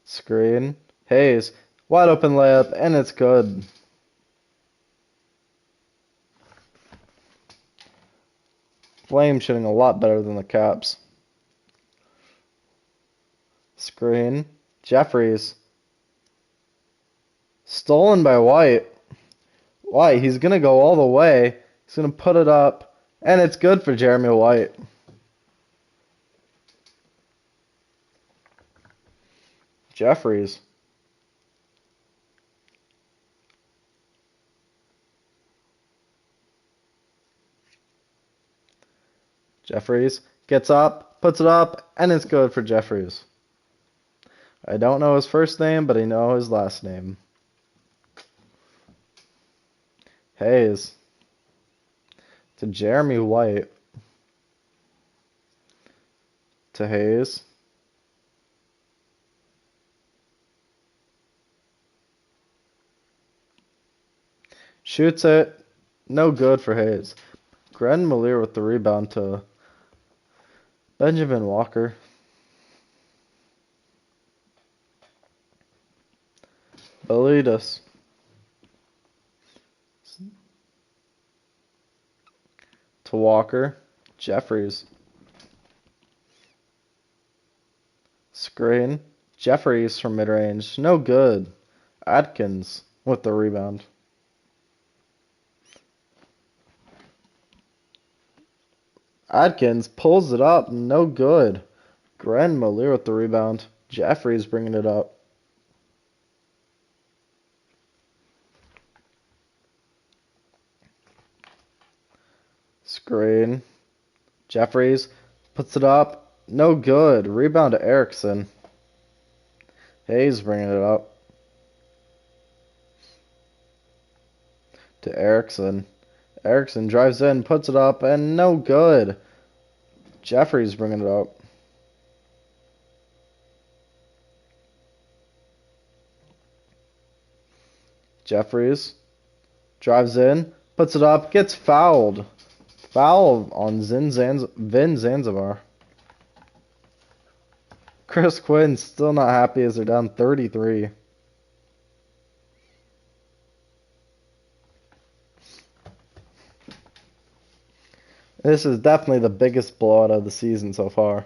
A: Screen. Hayes. Wide open layup, and it's good. Flame shooting a lot better than the Caps. Screen. Jeffries. Stolen by White. White, he's going to go all the way. He's going to put it up, and it's good for Jeremy White. Jeffries. Jeffries gets up, puts it up, and it's good for Jeffries. I don't know his first name, but I know his last name. Hayes to Jeremy White to Hayes. Shoots it. No good for Hayes. Gren Malier with the rebound to Benjamin Walker. Belidus to Walker. Jeffries. Screen. Jeffries from mid-range. No good. Atkins with the rebound. Atkins pulls it up. No good. Gren Malier with the rebound. Jeffries bringing it up. Screen. Jeffries puts it up. No good. Rebound to Erickson. Hayes bringing it up. To Erickson. Erickson drives in, puts it up, and no good. Jeffries bringing it up. Jeffries drives in, puts it up, gets fouled. Foul on Vin Zanzibar. Chris Quinn still not happy as they're down 33. This is definitely the biggest blowout of the season so far.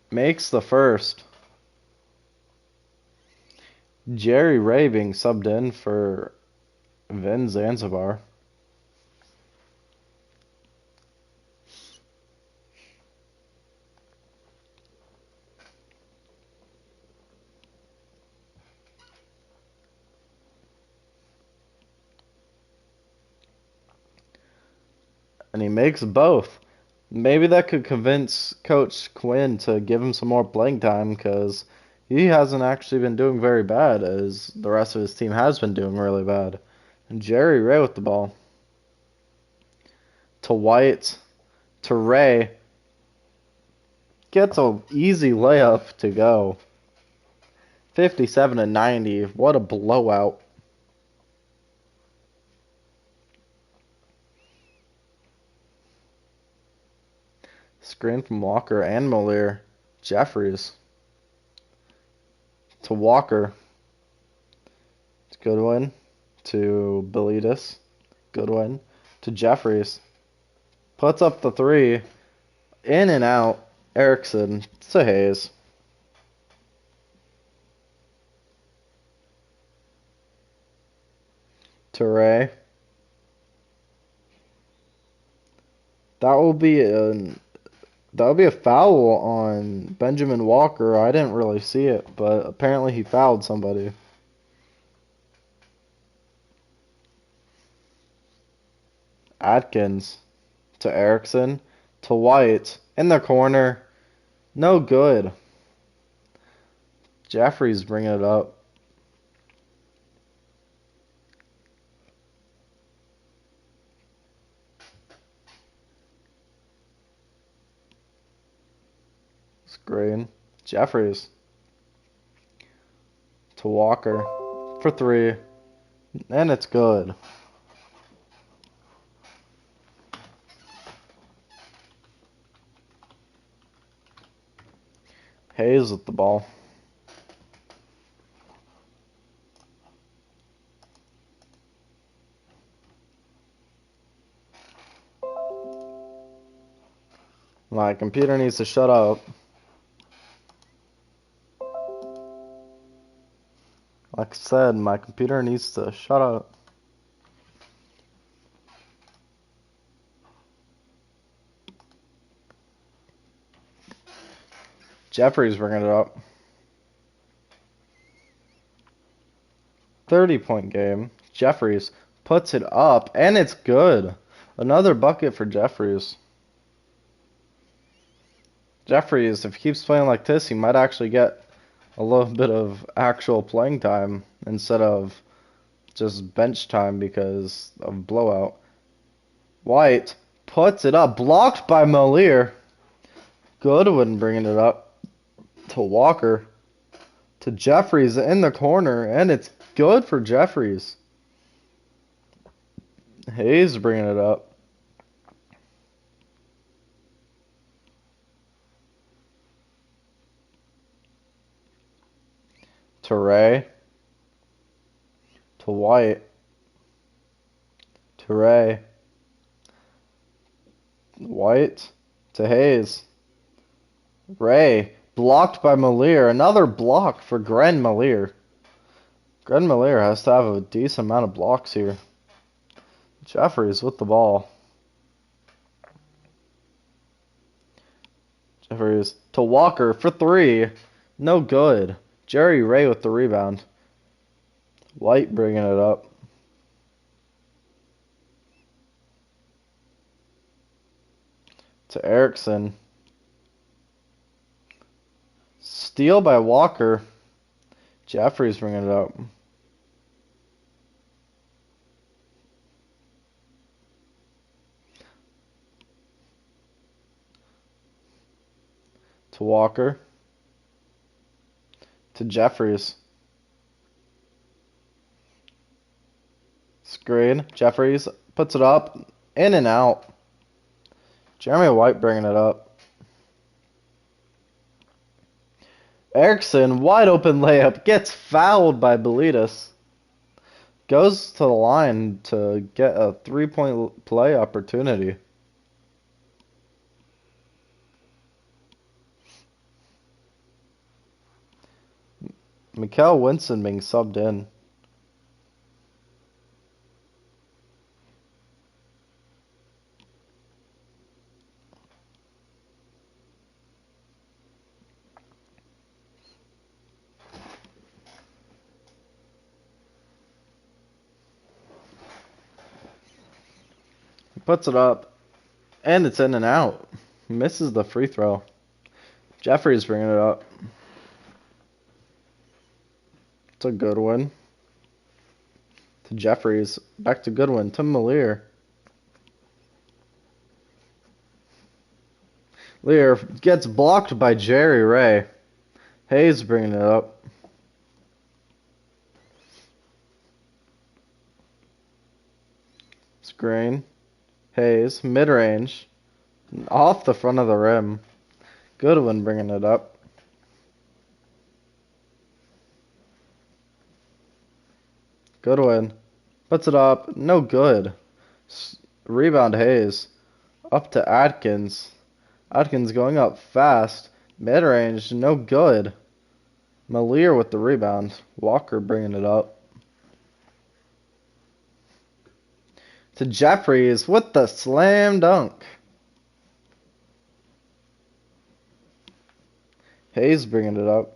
A: Makes the first. Jerry Ray being subbed in for Vin Zanzibar. And he makes both. Maybe that could convince Coach Quinn to give him some more playing time because he hasn't actually been doing very bad as the rest of his team has been doing really bad. And Jerry Ray with the ball. To White. To Ray. Gets an easy layup to go. 57-90. What a blowout. Screen from Walker and Malier. Jeffries. To Walker. To Goodwin. To Belidus. Goodwin. To Jeffries. Puts up the three. In and out. Erickson. To Hayes. To Ray. That will be a foul on Benjamin Walker. I didn't really see it, but apparently he fouled somebody. Atkins to Erickson to White in the corner. No good. Jeffries bringing it up. Screen. Jeffries to Walker for three. And it's good. Hayes with the ball. My computer needs to shut up. Like I said, my computer needs to shut up. Jeffries bringing it up. 30-point game. Jeffries puts it up, and it's good. Another bucket for Jeffries. Jeffries, if he keeps playing like this, he might actually get a little bit of actual playing time instead of just bench time because of blowout. White puts it up, blocked by Malier. Goodwin bringing it up to Walker. To Jeffries in the corner, and it's good for Jeffries. Hayes bringing it up. To Ray. To White. To Ray. White. To Hayes. Ray. Blocked by Malier. Another block for Gren Malier. Gren Malier has to have a decent amount of blocks here. Jeffries with the ball. Jeffries to Walker for three. No good. Jerry Ray with the rebound. White bringing it up. To Erickson. Steal by Walker. Jeffries bringing it up. To Walker. To Jeffries. Screen. Jeffries puts it up. In and out. Jeremy White bringing it up. Erickson, wide open layup. Gets fouled by Belitas. Goes to the line to get a 3-point play opportunity. Mikal Winston being subbed in. He puts it up, and it's in and out. Misses the free throw. Jeffries bringing it up. It's a good one. To Jeffries. Back to Goodwin. To Malier. Lear gets blocked by Jerry Ray. Hayes bringing it up. Screen. Hayes. Mid-range. Off the front of the rim. Goodwin bringing it up. Goodwin. Puts it up. No good. Rebound Hayes. Up to Atkins. Atkins going up fast. Mid-range. No good. Malier with the rebound. Walker bringing it up. To Jeffries with the slam dunk. Hayes bringing it up.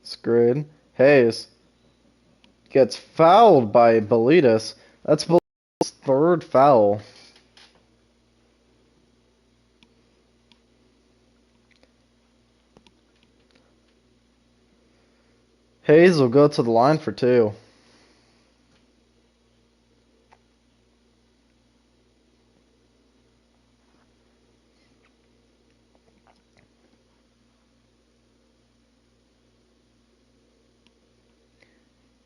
A: Screen. Hayes gets fouled by Belitas. That's Belitas' third foul. Hayes will go to the line for two.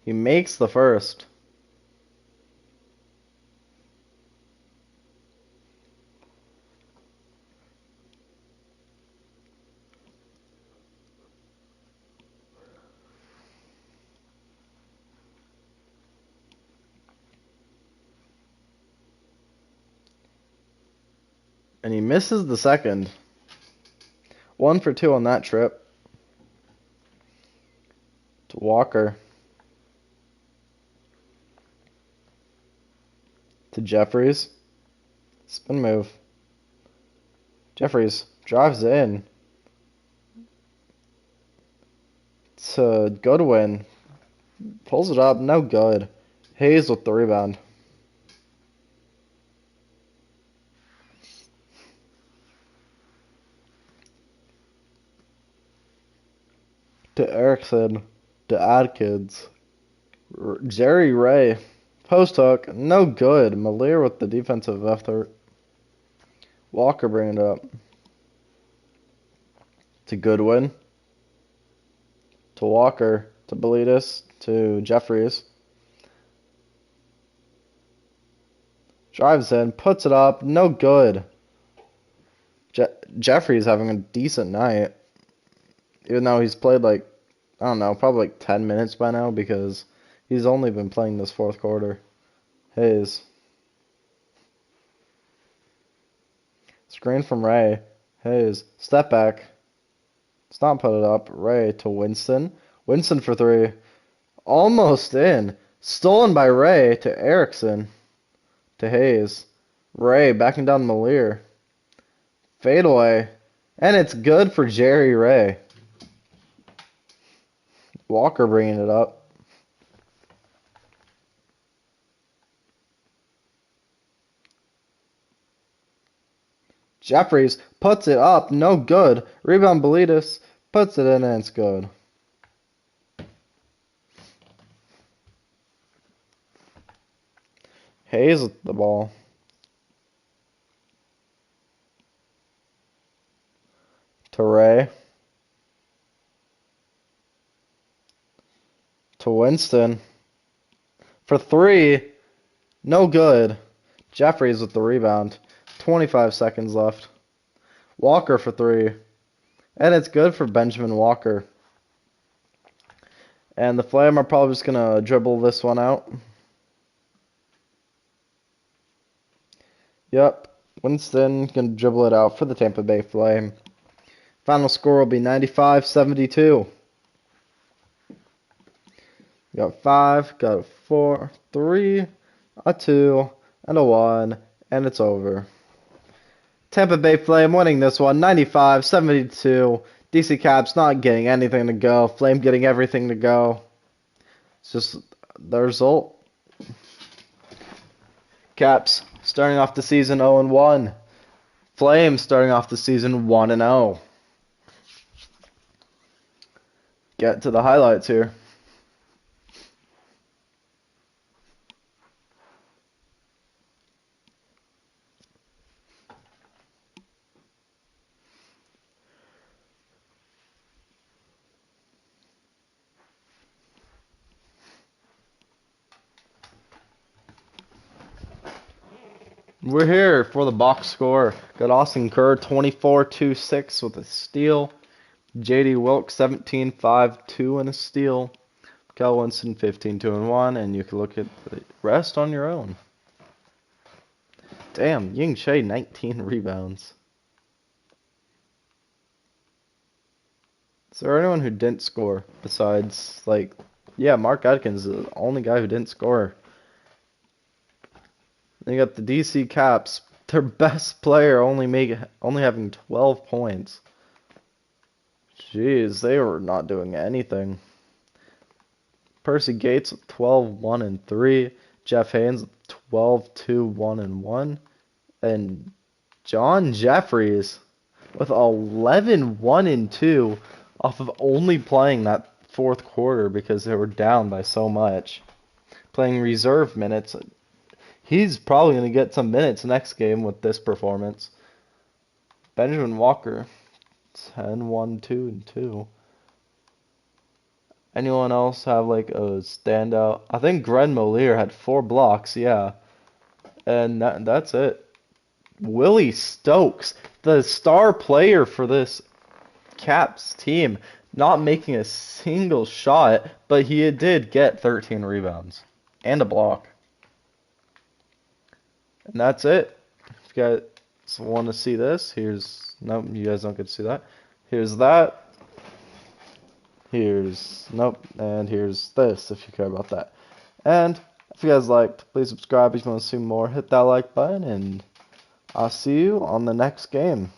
A: He makes the first. And he misses the second. 1 for 2 on that trip. To Walker. To Jeffries. Spin move. Jeffries drives in to Goodwin. Pulls it up, no good. Hayes with the rebound. To Erickson. To Adkins. Jerry Ray. Post hook, no good. Malier with the defensive effort. Walker bringing it up. To Goodwin. To Walker. To Bellitas. To Jeffries. Drives in, puts it up, no good. Jeffries having a decent night. Even though he's played like, I don't know, probably like 10 minutes by now because he's only been playing this fourth quarter. Hayes. Screen from Ray. Hayes. Step back. Let's not put it up. Ray to Winston. Winston for three. Almost in. Stolen by Ray to Erickson. To Hayes. Ray backing down Malier. Fadeaway. And it's good for Jerry Ray. Walker bringing it up. Jeffries puts it up. No good. Rebound Bellitas. Puts it in and it's good. Hayes with the ball. To Ray. To Winston. For three. No good. Jeffries with the rebound. 25 seconds left. Walker for three. And it's good for Benjamin Walker. And the Flame are probably just going to dribble this one out. Yep. Winston can dribble it out for the Tampa Bay Flame. Final score will be 95-72. Got 5, got a 4, 3, a 2, and a 1, and it's over. Tampa Bay Flame winning this one, 95-72. DC Caps not getting anything to go. Flame getting everything to go. It's just the result. Caps starting off the season 0-1. Flame starting off the season 1-0. Get to the highlights here. We're here for the box score. Got Austin Kerr 24-2-6 with a steal. J.D. Wilkes 17-5-2 and a steal. Cal Winston 15-2-1, and you can look at the rest on your own. Damn, Ying Shea 19 rebounds. Is there anyone who didn't score besides, like, yeah, Mark Adkins is the only guy who didn't score. Then you got the DC Caps, their best player only having 12 points. Jeez, they were not doing anything. Percy Gates with 12-1-3, Jeff Haynes with 12-2-1-1, and John Jeffries with 11-1-2 off of only playing that fourth quarter because they were down by so much. Playing reserve minutes. He's probably going to get some minutes next game with this performance. Benjamin Walker, 10-1-2-2. Anyone else have like a standout? I think Gren Moliere had 4 blocks, yeah. And that's it. Willie Stokes, the star player for this Caps team, not making a single shot, but he did get 13 rebounds and a block. And that's it. If you guys want to see this, nope, you guys don't get to see that. Here's that. Nope, and here's this if you care about that. And if you guys liked, please subscribe if you want to see more. Hit that like button, and I'll see you on the next game.